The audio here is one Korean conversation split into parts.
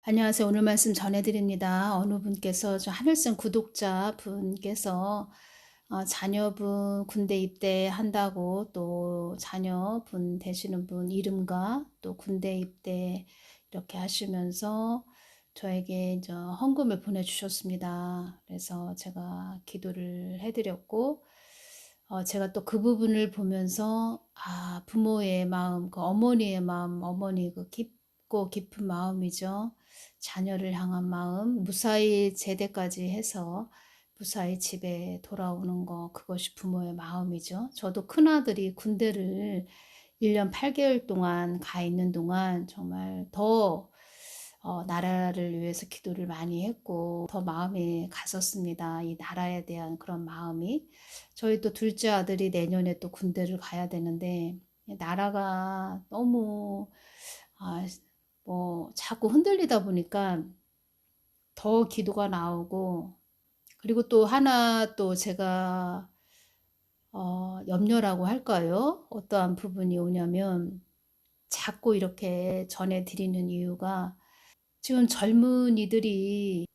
안녕하세요. 오늘 말씀 전해드립니다. 어느 분께서 저 하늘성 구독자 분께서 자녀분 군대 입대한다고 또 자녀분 되시는 분 이름과 또 군대 입대 이렇게 하시면서 저에게 헌금을 보내주셨습니다. 그래서 제가 기도를 해드렸고 제가 또 그 부분을 보면서 부모의 마음, 그 어머니의 마음, 어머니 그 깊고 깊은 마음이죠. 자녀를 향한 마음, 무사히 제대까지 해서 무사히 집에 돌아오는 거, 그것이 부모의 마음이죠. 저도 큰아들이 군대를 1년 8개월 동안 가 있는 동안 정말 더 나라를 위해서 기도를 많이 했고 더 마음이 갔었습니다. 이 나라에 대한 그런 마음이. 저희 또 둘째 아들이 내년에 또 군대를 가야 되는데 나라가 너무 자꾸 흔들리다 보니까 더 기도가 나오고, 그리고 또 하나 또 제가 염려라고 할까요? 어떠한 부분이 오냐면 자꾸 이렇게 전해드리는 이유가 지금 젊은이들이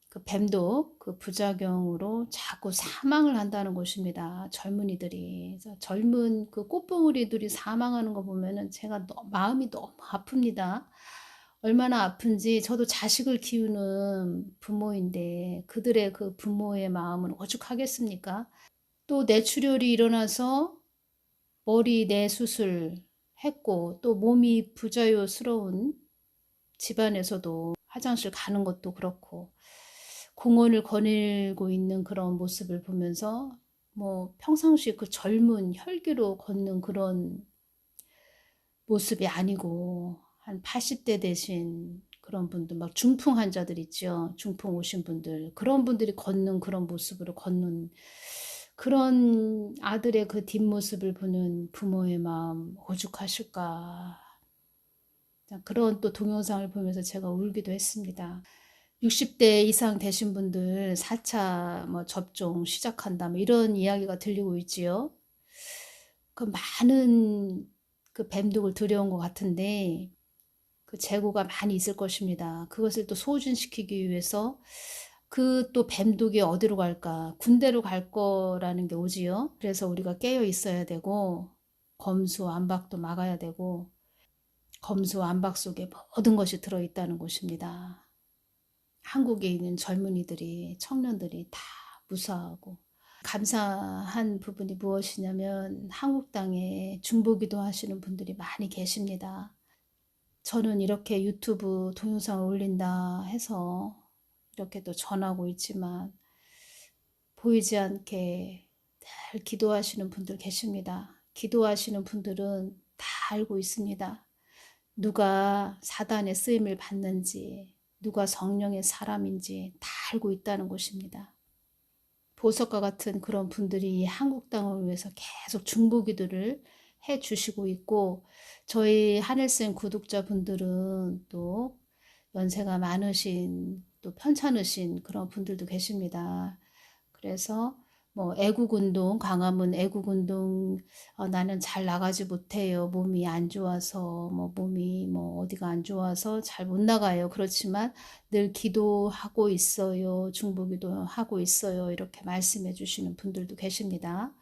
그 뱀독 그 부작용으로 자꾸 사망을 한다는 것입니다. 젊은이들이. 그래서 젊은 그 꽃봉오리들이 사망하는 거 보면은 제가 마음이 너무 아픕니다. 얼마나 아픈지. 저도 자식을 키우는 부모인데 그들의 그 부모의 마음은 오죽하겠습니까? 또 뇌출혈이 일어나서 머리 내수술 했고 또 몸이 부자요스러운 집안에서도 화장실 가는 것도 그렇고 공원을 거닐고 있는 그런 모습을 보면서 평상시 그 젊은 혈기로 걷는 그런 모습이 아니고 한 80대 되신 그런 분들, 막 중풍 환자들 있죠. 중풍 오신 분들, 그런 분들이 걷는 그런 모습으로 걷는 그런 아들의 그 뒷모습을 보는 부모의 마음 오죽하실까. 그런 또 동영상을 보면서 제가 울기도 했습니다. 60대 이상 되신 분들 4차 접종 시작한다 이런 이야기가 들리고 있지요. 그 많은 그 뱀독을 들여온 것 같은데 그 재고가 많이 있을 것입니다. 그것을 또 소진시키기 위해서 그 또 뱀독이 어디로 갈까? 군대로 갈 거라는 게 오지요. 그래서 우리가 깨어 있어야 되고 검수 안박도 막아야 되고, 검수 안박 속에 모든 것이 들어있다는 것입니다. 한국에 있는 젊은이들이, 청년들이 다 무사하고, 감사한 부분이 무엇이냐면 한국 땅에 중보기도 하시는 분들이 많이 계십니다. 저는 이렇게 유튜브 동영상을 올린다 해서 이렇게 또 전하고 있지만 보이지 않게 늘 기도하시는 분들 계십니다. 기도하시는 분들은 다 알고 있습니다. 누가 사단의 쓰임을 받는지, 누가 성령의 사람인지 다 알고 있다는 것입니다. 보석과 같은 그런 분들이 한국 땅을 위해서 계속 중보기도를 해 주시고 있고, 저희 하늘쌤 구독자분들은 또 연세가 많으신 또 편찮으신 그런 분들도 계십니다. 그래서 애국운동, 광화문 애국운동, 나는 잘 나가지 못해요. 몸이 안 좋아서, 몸이 어디가 안 좋아서 잘 못 나가요. 그렇지만 늘 기도하고 있어요. 중보기도 하고 있어요. 이렇게 말씀해 주시는 분들도 계십니다.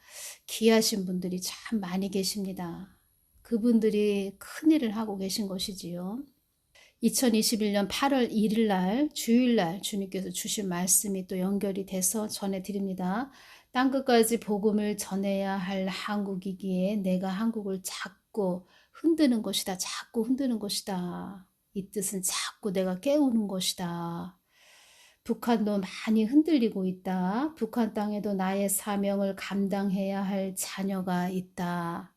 귀하신 분들이 참 많이 계십니다. 그분들이 큰일을 하고 계신 것이지요. 2021년 8월 1일 날 주일날 주님께서 주신 말씀이 또 연결이 돼서 전해드립니다. 땅끝까지 복음을 전해야 할 한국이기에 내가 한국을 자꾸 흔드는 것이다. 자꾸 흔드는 것이다. 이 뜻은 자꾸 내가 깨우는 것이다. 북한도 많이 흔들리고 있다. 북한 땅에도 나의 사명을 감당해야 할 자녀가 있다.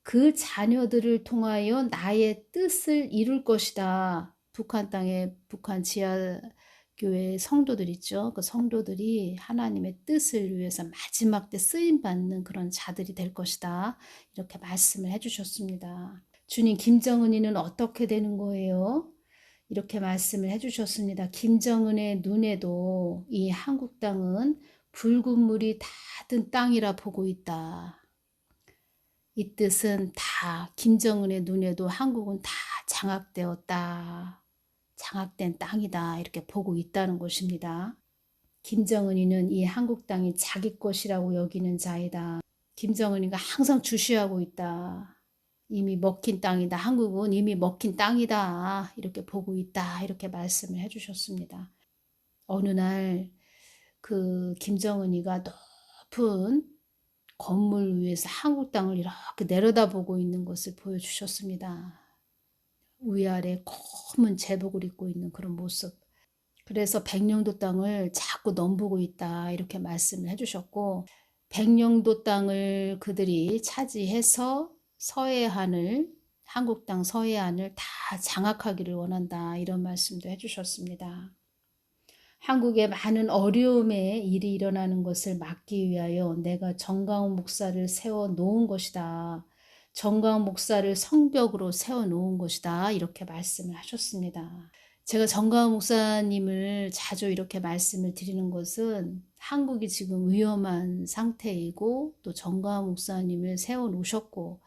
그 자녀들을 통하여 나의 뜻을 이룰 것이다. 북한 땅에 북한 지하교회 성도들 있죠. 그 성도들이 하나님의 뜻을 위해서 마지막 때 쓰임받는 그런 자들이 될 것이다. 이렇게 말씀을 해주셨습니다. 주님, 김정은이는 어떻게 되는 거예요? 이렇게 말씀을 해주셨습니다. 김정은의 눈에도 이 한국 땅은 붉은 물이 다 든 땅이라 보고 있다. 이 뜻은 다 김정은의 눈에도 한국은 다 장악되었다. 장악된 땅이다 이렇게 보고 있다는 것입니다. 김정은이는 이 한국 땅이 자기 것이라고 여기는 자이다. 김정은이가 항상 주시하고 있다. 이미 먹힌 땅이다. 한국은 이미 먹힌 땅이다. 이렇게 보고 있다. 이렇게 말씀을 해주셨습니다. 어느 날 그 김정은이가 높은 건물 위에서 한국 땅을 이렇게 내려다보고 있는 것을 보여주셨습니다. 위아래 검은 제복을 입고 있는 그런 모습. 그래서 백령도 땅을 자꾸 넘보고 있다 이렇게 말씀을 해주셨고, 백령도 땅을 그들이 차지해서 서해안을, 한국 땅 서해안을 다 장악하기를 원한다 이런 말씀도 해주셨습니다. 한국에 많은 어려움의 일이 일어나는 것을 막기 위하여 내가 정광훈 목사를 세워 놓은 것이다. 정광훈 목사를 성벽으로 세워 놓은 것이다. 이렇게 말씀을 하셨습니다. 제가 정광훈 목사님을 자주 이렇게 말씀을 드리는 것은 한국이 지금 위험한 상태이고 또 정광훈 목사님을 세워 놓으셨고,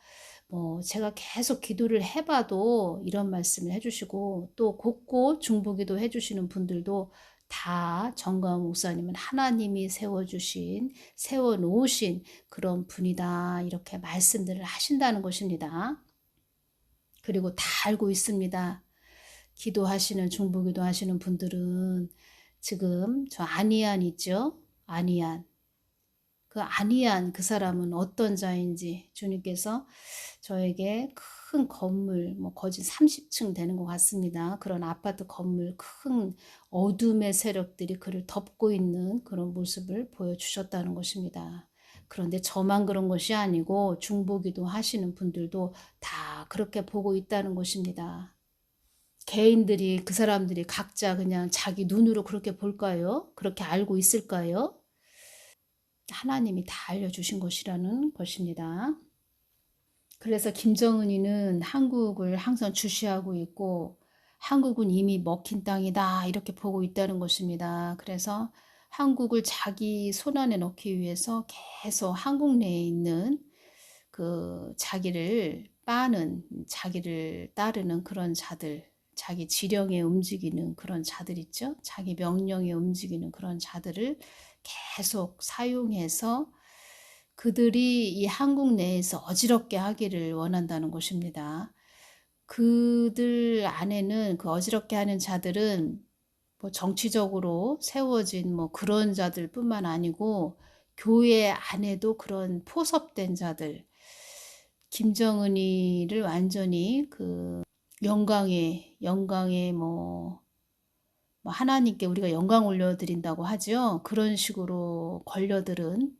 제가 계속 기도를 해봐도 이런 말씀을 해주시고, 또 곳곳 중보기도 해주시는 분들도 다 정광훈 목사님은 하나님이 세워놓으신 그런 분이다 이렇게 말씀들을 하신다는 것입니다. 그리고 다 알고 있습니다. 기도하시는, 중보기도 하시는 분들은 지금 저 아니안 있죠? 아니안. 그 아니안 그 사람은 어떤 자인지 주님께서 저에게 큰 건물, 거진 30층 되는 것 같습니다. 그런 아파트 건물, 큰 어둠의 세력들이 그를 덮고 있는 그런 모습을 보여주셨다는 것입니다. 그런데 저만 그런 것이 아니고 중보기도 하시는 분들도 다 그렇게 보고 있다는 것입니다. 개인들이, 그 사람들이 각자 그냥 자기 눈으로 그렇게 볼까요? 그렇게 알고 있을까요? 하나님이 다 알려주신 것이라는 것입니다. 그래서 김정은이는 한국을 항상 주시하고 있고 한국은 이미 먹힌 땅이다 이렇게 보고 있다는 것입니다. 그래서 한국을 자기 손안에 넣기 위해서 계속 한국 내에 있는 그 자기를 따르는 그런 자들, 자기 지령에 움직이는 그런 자들 있죠. 자기 명령에 움직이는 그런 자들을 계속 사용해서 그들이 이 한국 내에서 어지럽게 하기를 원한다는 것입니다. 그들 안에는, 그 어지럽게 하는 자들은 정치적으로 세워진 그런 자들 뿐만 아니고 교회 안에도 그런 포섭된 자들, 김정은이를 완전히 그 영광에 하나님께 우리가 영광 올려드린다고 하죠. 그런 식으로 걸려들은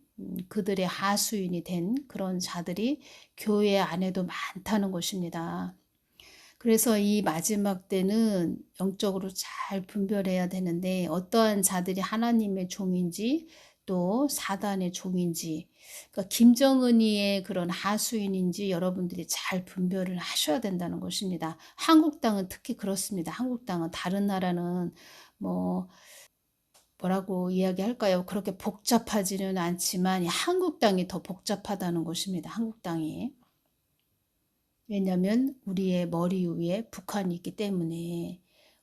그들의 하수인이 된 그런 자들이 교회 안에도 많다는 것입니다. 그래서 이 마지막 때는 영적으로 잘 분별해야 되는데 어떠한 자들이 하나님의 종인지 또 사단의 종인지, 그러니까 김정은이의 그런 하수인인지 여러분들이 잘 분별을 하셔야 된다는 것입니다. 한국 땅은 특히 그렇습니다. 한국 땅은, 다른 나라는 뭐라고 이야기할까요? 그렇게 복잡하지는 않지만 한국 땅이 더 복잡하다는 것입니다. 한국 땅이. 왜냐하면 우리의 머리 위에 북한이 있기 때문에,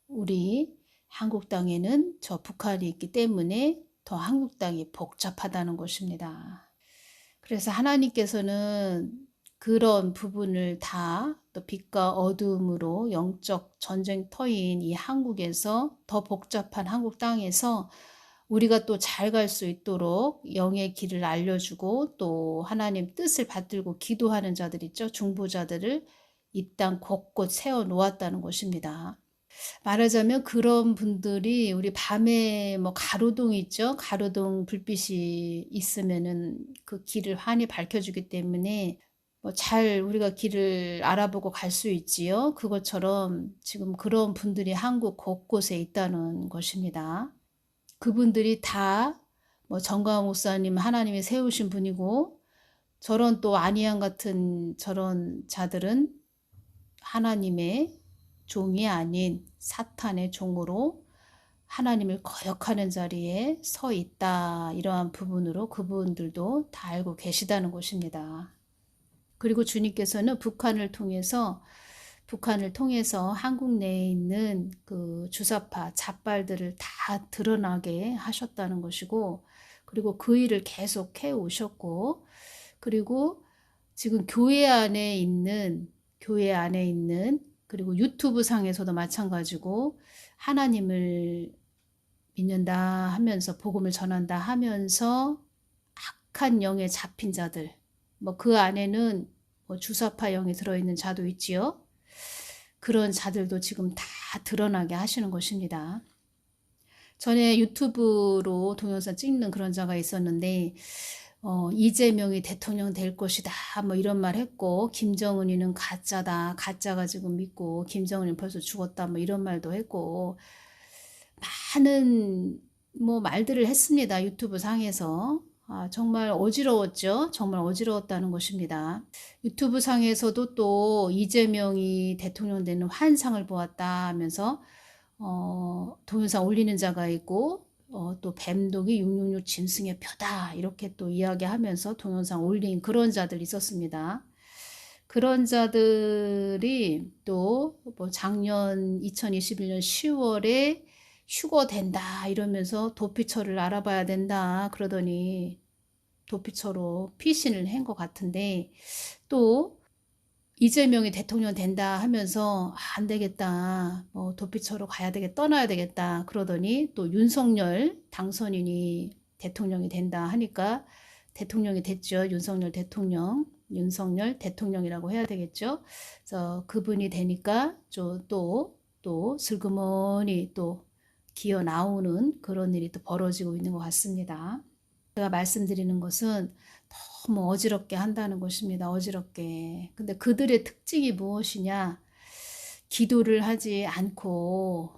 우리 한국 땅에는 저 북한이 있기 때문에 더 한국 땅이 복잡하다는 것입니다. 그래서 하나님께서는 그런 부분을 다 또 빛과 어둠으로 영적 전쟁터인 이 한국에서, 더 복잡한 한국 땅에서 우리가 또 잘 갈 수 있도록 영의 길을 알려주고 또 하나님 뜻을 받들고 기도하는 자들 있죠. 중보자들을 이 땅 곳곳 세워 놓았다는 것입니다. 말하자면 그런 분들이, 우리 밤에 가로등이 있죠. 가로등 불빛이 있으면은 그 길을 환히 밝혀주기 때문에 잘 우리가 길을 알아보고 갈 수 있지요. 그것처럼 지금 그런 분들이 한국 곳곳에 있다는 것입니다. 그분들이 다 정광훈 목사님 하나님이 세우신 분이고, 저런 또 아니안 같은 저런 자들은 하나님의 종이 아닌 사탄의 종으로 하나님을 거역하는 자리에 서 있다. 이러한 부분으로 그분들도 다 알고 계시다는 것입니다. 그리고 주님께서는 북한을 통해서 북한을 통해서 한국 내에 있는 그 주사파 잡발들을 다 드러나게 하셨다는 것이고, 그리고 그 일을 계속 해 오셨고, 그리고 지금 교회 안에 있는 그리고 유튜브 상에서도 마찬가지고 하나님을 믿는다 하면서 복음을 전한다 하면서 악한 영에 잡힌 자들, 뭐 그 안에는 뭐 주사파 영이 들어있는 자도 있지요. 그런 자들도 지금 다 드러나게 하시는 것입니다. 전에 유튜브로 동영상 찍는 그런 자가 있었는데 이재명이 대통령 될 것이다 뭐 이런 말 했고, 김정은이는 가짜다, 가짜가 지금 믿고 김정은이 벌써 죽었다 뭐 이런 말도 했고, 많은 뭐 말들을 했습니다. 유튜브 상에서. 정말 어지러웠죠. 정말 어지러웠다는 것입니다. 유튜브 상에서도 또 이재명이 대통령 되는 환상을 보았다 하면서 동영상 올리는 자가 있고, 또 뱀독이 666 짐승의 표다 이렇게 또 이야기하면서 동영상 올린 그런 자들이 있었습니다. 그런 자들이 또 뭐 작년 2021년 10월에 휴거된다 이러면서 도피처를 알아봐야 된다 그러더니 도피처로 피신을 한 것 같은데, 또 이재명이 대통령 된다 하면서 안 되겠다, 뭐 도피처로 가야 되겠다, 떠나야 되겠다 그러더니 또 윤석열 당선인이 대통령이 된다 하니까 대통령이 됐죠. 윤석열 대통령이라고 해야 되겠죠. 그래서 그분이 되니까 또 슬그머니 또 기어 나오는 그런 일이 또 벌어지고 있는 것 같습니다. 제가 말씀드리는 것은 너무 어지럽게 한다는 것입니다. 어지럽게. 근데 그들의 특징이 무엇이냐? 기도를 하지 않고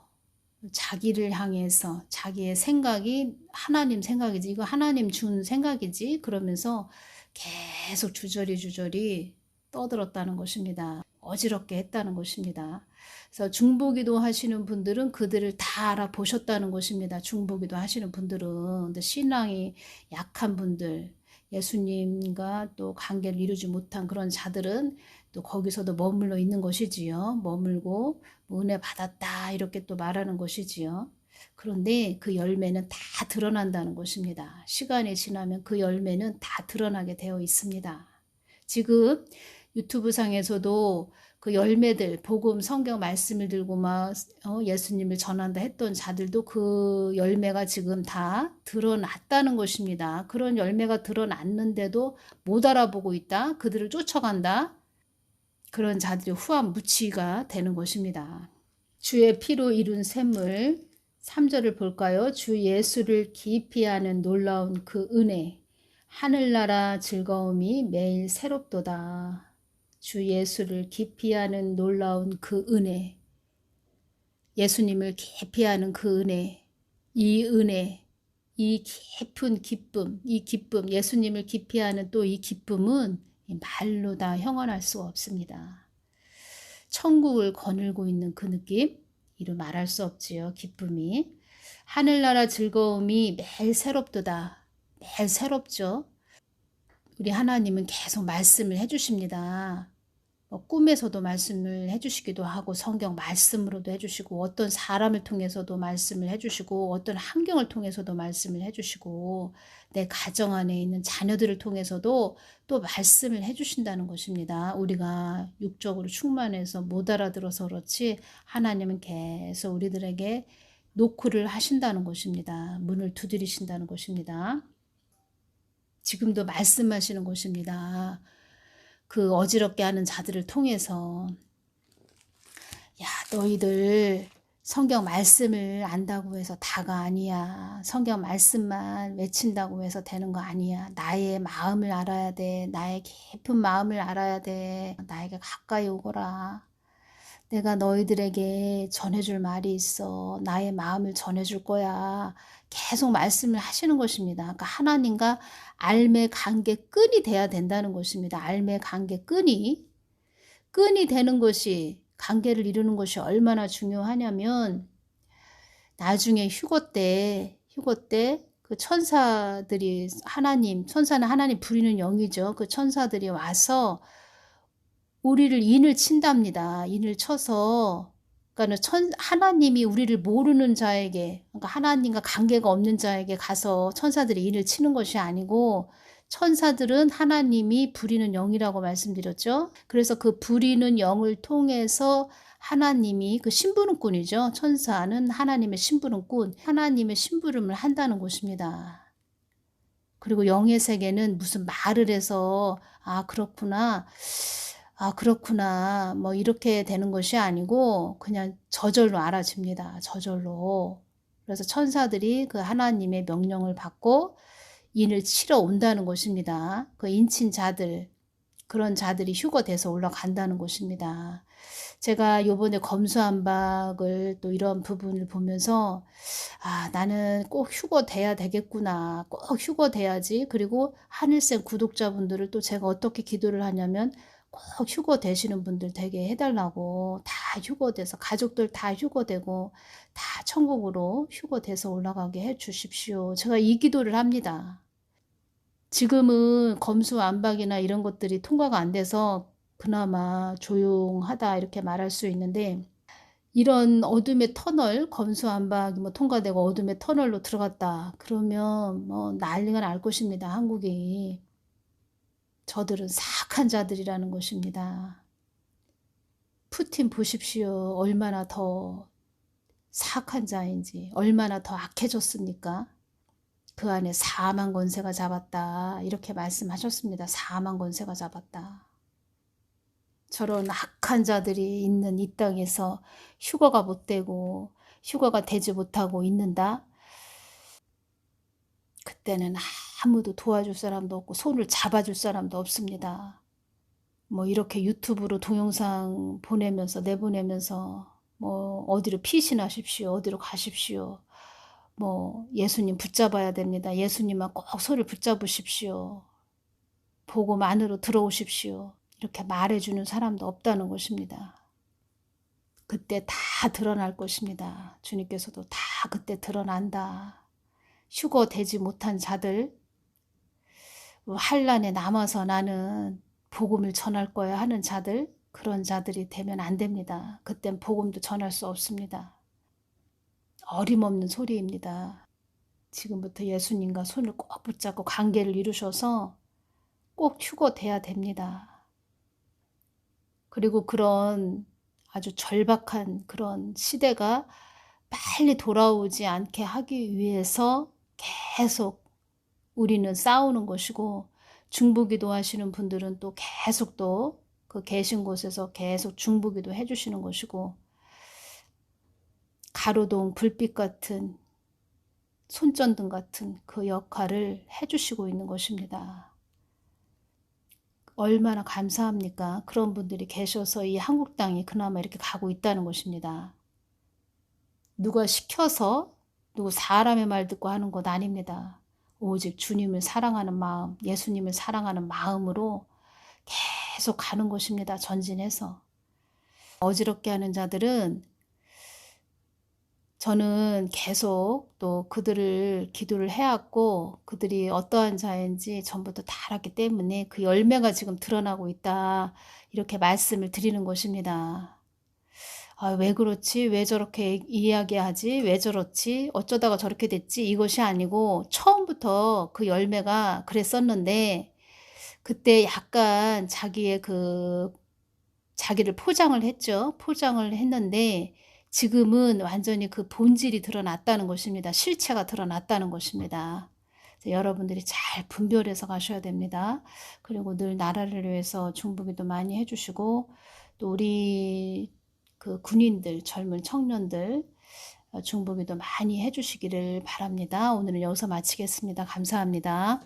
자기를 향해서 자기의 생각이 하나님 생각이지, 이거 하나님 준 생각이지 그러면서 계속 주저리 떠들었다는 것입니다. 어지럽게 했다는 것입니다. 그래서 중보기도 하시는 분들은 그들을 다 알아보셨다는 것입니다. 중보기도 하시는 분들은. 근데 신앙이 약한 분들, 예수님과 또 관계를 이루지 못한 그런 자들은 또 거기서도 머물러 있는 것이지요. 머물고 은혜 받았다 이렇게 또 말하는 것이지요. 그런데 그 열매는 다 드러난다는 것입니다. 시간이 지나면 그 열매는 다 드러나게 되어 있습니다. 지금 유튜브 상에서도 그 열매들, 복음, 성경 말씀을 들고 막 예수님을 전한다 했던 자들도 그 열매가 지금 다 드러났다는 것입니다. 그런 열매가 드러났는데도 못 알아보고 있다. 그들을 쫓아간다. 그런 자들이 후한 무치가 되는 것입니다. 주의 피로 이룬 샘물 3절을 볼까요? 주 예수를 깊이 아는 놀라운 그 은혜, 하늘나라 즐거움이 매일 새롭도다. 주 예수를 깊이 아는 놀라운 그 은혜, 예수님을 깊이 아는 그 은혜, 이 깊은 기쁨, 이 기쁨, 예수님을 깊이 아는 또 이 기쁨은 말로 다 형언할 수가 없습니다. 천국을 거닐고 있는 그 느낌, 이루 말할 수 없지요. 기쁨이. 하늘나라 즐거움이 매일 새롭도다. 매일 새롭죠. 우리 하나님은 계속 말씀을 해주십니다. 꿈에서도 말씀을 해주시기도 하고 성경 말씀으로도 해주시고 어떤 사람을 통해서도 말씀을 해주시고 어떤 환경을 통해서도 말씀을 해주시고 내 가정 안에 있는 자녀들을 통해서도 또 말씀을 해주신다는 것입니다. 우리가 육적으로 충만해서 못 알아들어서 그렇지 하나님은 계속 우리들에게 노크를 하신다는 것입니다. 문을 두드리신다는 것입니다. 지금도 말씀하시는 것입니다. 그 어지럽게 하는 자들을 통해서, 야, 너희들 성경 말씀을 안다고 해서 다가 아니야. 성경 말씀만 외친다고 해서 되는 거 아니야. 나의 마음을 알아야 돼. 나의 깊은 마음을 알아야 돼. 나에게 가까이 오거라. 내가 너희들에게 전해줄 말이 있어. 나의 마음을 전해줄 거야. 계속 말씀을 하시는 것입니다. 그러니까 하나님과 알매 관계 끈이 돼야 된다는 것입니다. 알매 관계 끈이 되는 것이, 관계를 이루는 것이 얼마나 중요하냐면 나중에 휴거 때 그 천사들이 천사는 하나님 부리는 영이죠. 그 천사들이 와서 우리를 인을 친답니다. 인을 쳐서, 그러니까 하나님이 우리를 모르는 자에게, 그러니까 하나님과 관계가 없는 자에게 가서 천사들이 인을 치는 것이 아니고, 천사들은 하나님이 부리는 영이라고 말씀드렸죠. 그래서 그 부리는 영을 통해서 하나님이, 그 심부름꾼이죠. 천사는 하나님의 심부름꾼, 하나님의 심부름을 한다는 것입니다. 그리고 영의 세계는 무슨 말을 해서 그렇구나 뭐 이렇게 되는 것이 아니고 그냥 저절로 알아집니다. 저절로. 그래서 천사들이 그 하나님의 명령을 받고 인을 치러 온다는 것입니다. 그 인친 자들, 그런 자들이 휴거돼서 올라간다는 것입니다. 제가 요번에 검수한박을 또 이런 부분을 보면서 나는 꼭 휴거돼야 되겠구나. 꼭 휴거돼야지. 그리고 하늘샘 구독자분들을 또 제가 어떻게 기도를 하냐면 꼭 휴거되시는 분들 되게 해달라고, 다 휴거돼서 가족들 다 휴거되고 다 천국으로 휴거돼서 올라가게 해 주십시오. 제가 이 기도를 합니다. 지금은 검수완박이나 이런 것들이 통과가 안 돼서 그나마 조용하다 이렇게 말할 수 있는데, 이런 어둠의 터널, 검수완박이 뭐 통과되고 어둠의 터널로 들어갔다 그러면 뭐 난리가 날 것입니다. 한국이. 저들은 사악한 자들이라는 것입니다. 푸틴 보십시오. 얼마나 더 사악한 자인지, 얼마나 더 악해졌습니까? 그 안에 4만 권세가 잡았다 이렇게 말씀하셨습니다. 4만 권세가 잡았다. 저런 악한 자들이 있는 이 땅에서 휴거가 못 되고 휴거가 되지 못하고 있는다. 그때는 아무도 도와줄 사람도 없고 손을 잡아줄 사람도 없습니다. 뭐 이렇게 유튜브로 동영상 보내면서 내보내면서 뭐 어디로 피신하십시오. 어디로 가십시오. 뭐 예수님 붙잡아야 됩니다. 예수님만 꼭 손을 붙잡으십시오. 복음 안으로 들어오십시오. 이렇게 말해주는 사람도 없다는 것입니다. 그때 다 드러날 것입니다. 주님께서도 다 그때 드러난다. 휴거되지 못한 자들, 환난에 남아서 나는 복음을 전할 거야 하는 자들, 그런 자들이 되면 안 됩니다. 그땐 복음도 전할 수 없습니다. 어림없는 소리입니다. 지금부터 예수님과 손을 꼭 붙잡고 관계를 이루셔서 꼭 휴거돼야 됩니다. 그리고 그런 아주 절박한 그런 시대가 빨리 돌아오지 않게 하기 위해서 계속 우리는 싸우는 것이고, 중보기도 하시는 분들은 또 계속 또 그 계신 곳에서 계속 중보기도 해주시는 것이고, 가로등 불빛 같은 손전등 같은 그 역할을 해주시고 있는 것입니다. 얼마나 감사합니까? 그런 분들이 계셔서 이 한국 땅이 그나마 이렇게 가고 있다는 것입니다. 누가 시켜서 누구 사람의 말 듣고 하는 것 아닙니다. 오직 주님을 사랑하는 마음, 예수님을 사랑하는 마음으로 계속 가는 것입니다. 전진해서. 어지럽게 하는 자들은 저는 계속 또 그들을 기도를 해왔고, 그들이 어떠한 자인지 전부터 다 알았기 때문에 그 열매가 지금 드러나고 있다 이렇게 말씀을 드리는 것입니다. 왜 그렇지? 왜 저렇게 이야기하지? 왜 저렇지? 어쩌다가 저렇게 됐지? 이것이 아니고 처음부터 그 열매가 그랬었는데, 그때 약간 자기를 포장을 했죠. 포장을 했는데 지금은 완전히 그 본질이 드러났다는 것입니다. 실체가 드러났다는 것입니다. 여러분들이 잘 분별해서 가셔야 됩니다. 그리고 늘 나라를 위해서 중보기도 많이 해주시고, 또 우리 그 군인들, 젊은 청년들 중보기도 많이 해주시기를 바랍니다. 오늘은 여기서 마치겠습니다. 감사합니다.